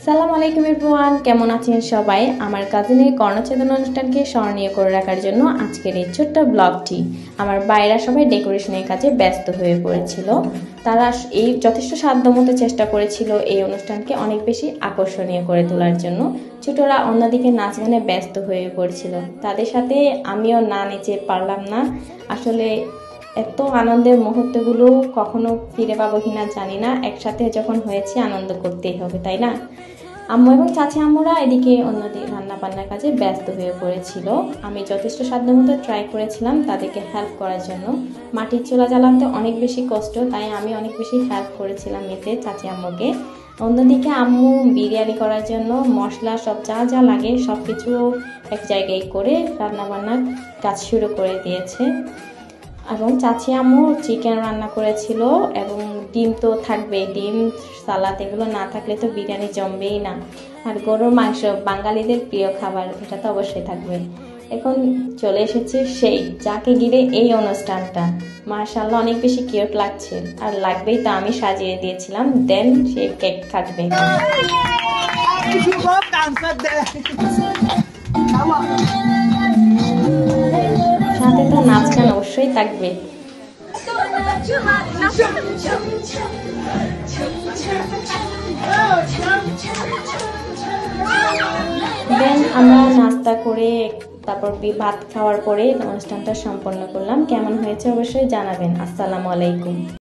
আসসালামু আলাইকুম এভরিওয়ান, কেমন আছেন সবাই? আমার কাজিনের কর্ণছেদন অনুষ্ঠানকে স্মরণীয় করে রাখার জন্য আজকের এই ছোট্ট ব্লগটি। আমার বাইরা সবাই ডেকোরেশনের কাজে ব্যস্ত হয়ে পড়েছিল। তারা এই যথেষ্ট সাধ্যমতো চেষ্টা করেছিল এই অনুষ্ঠানকে অনেক বেশি আকর্ষণীয় করে তোলার জন্য। ছোটরা অন্যদিকে নাচ গানে ব্যস্ত হয়ে পড়েছিল, তাদের সাথে আমিও না নেচে পারলাম না। আসলে এত আনন্দের মুহূর্তগুলো কখনো ফিরে পাবো কিনা জানি না। একসাথে যখন হয়েছে আনন্দ করতেই হবে, তাই না? আম্মু এবং চাচি আম্মুরা এদিকে অন্যদিকে রান্না বান্নার কাজে ব্যস্ত হয়ে পড়েছিল। আমি যথেষ্ট সাধ্যমতো ট্রাই করেছিলাম তাদেরকে হেল্প করার জন্য। মাটির চুলা জ্বালাতে অনেক বেশি কষ্ট, তাই আমি অনেক বেশি হেল্প করেছিলাম এতে চাচি আম্মুকে। অন্যদিকে আম্মু বিরিয়ানি করার জন্য মশলা সব যা যা লাগে সব কিছু এক জায়গায় করে রান্না বান্নার কাজ শুরু করে দিয়েছে। এবং চাচি আম্মু চিকেন রান্না করেছিল এবং ডিম তো থাকবেই, ডিম সালাদ এগুলো না থাকলে তো বিরিয়ানি জমবেই না। আর গরুর মাংস বাঙালিদের প্রিয় খাবার, এটা তো অবশ্যই থাকবে। এখন চলে এসেছে সেই যাকে ঘিরে এই অনুষ্ঠানটা। মাশাআল্লাহ অনেক বেশি কিউট লাগছে, আর লাগবেই তো, আমি সাজিয়ে দিয়েছিলাম। দেন সে কেক কাটবে। সাথে তো নাচ গান অবশ্যই থাকবে। দেন আমরা নাস্তা করে তারপর ভাত খাওয়ার পরে অনুষ্ঠানটা সম্পন্ন করলাম। কেমন হয়েছে অবশ্যই জানাবেন। আসসালামু আলাইকুম।